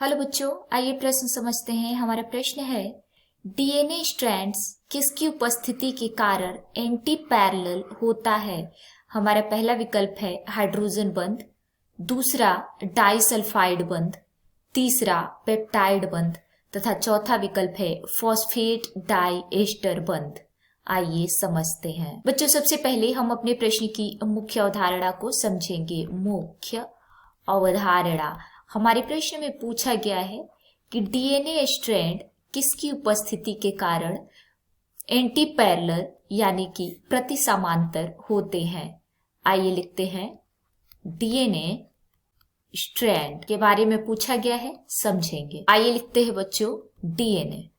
Hello बच्चों, आइए प्रश्न समझते हैं। हमारा प्रश्न है, डीएनए स्ट्रैंड्स किसकी उपस्थिति के कारण एंटी पैरेलल होता है। हमारा पहला विकल्प है हाइड्रोजन बंध, दूसरा डाइसल्फाइड बंध, तीसरा पेप्टाइड बंध तथा चौथा विकल्प है फॉस्फेट डाई एस्टर बंध। आइए समझते हैं। बच्चों, सबसे पहले हम अपने प्रश्न की मुख्य अवधारणा को समझेंगे। मुख्य अवधारणा, हमारे प्रश्न में पूछा गया है कि डीएनए स्ट्रैंड किसकी उपस्थिति के कारण एंटी पैरेलल यानी कि प्रति समांतर होते हैं। आइए लिखते हैं, डीएनए स्ट्रैंड के बारे में पूछा गया है, समझेंगे। आइए लिखते हैं बच्चों, डीएनए।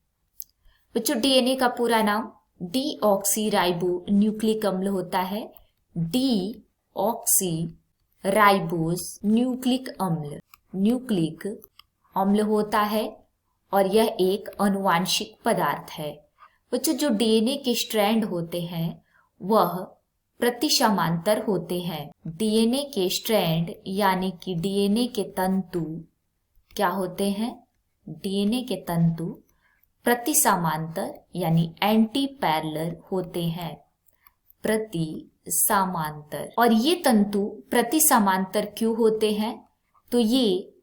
बच्चों, डीएनए का पूरा नाम डीऑक्सी राइबो न्यूक्लिक अम्ल होता है। डीऑक्सी राइबोस न्यूक्लिक अम्ल होता है और यह एक आनुवांशिक पदार्थ है। बच्चों, जो डीएनए के स्ट्रैंड होते हैं वह प्रति समांतर होते हैं। डीएनए के स्ट्रैंड यानी कि डीएनए के तंतु क्या होते हैं? डीएनए के तंतु प्रति समांतर यानी एंटी पैरेलल होते हैं। प्रति समांतर। और ये तंतु प्रति समांतर क्यों होते हैं? तो ये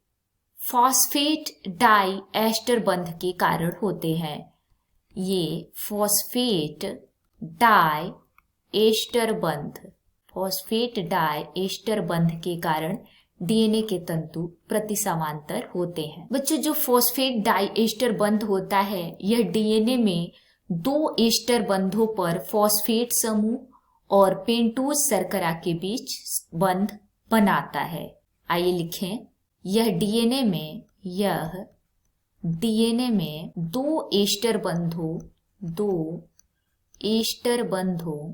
फॉस्फेट डाई एस्टर बंध के कारण होते हैं। ये फॉस्फेट डाई एस्टर बंध के कारण डीएनए के तंतु प्रति समांतर होते हैं। बच्चों, जो फॉस्फेट डाई एस्टर बंध होता है यह डीएनए में दो एस्टर बंधों पर फॉस्फेट समूह और पेंटोज शर्करा के बीच बंध बनाता है। आइए लिखें, यह डीएनए में दो एस्टर बंधों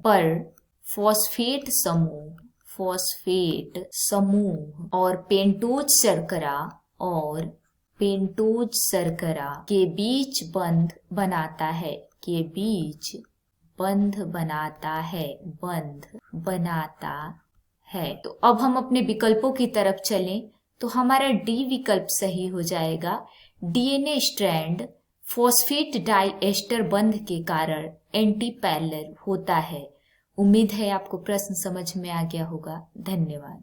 पर फॉस्फेट समूह और पेंटोज शर्करा के बीच बंध बनाता है। तो अब हम अपने विकल्पों की तरफ चलें तो हमारा डी विकल्प सही हो जाएगा। DNA strand phosphate diester बंध के कारण एंटी पैरेलल होता है। उम्मीद है आपको प्रश्न समझ में आ गया होगा। धन्यवाद।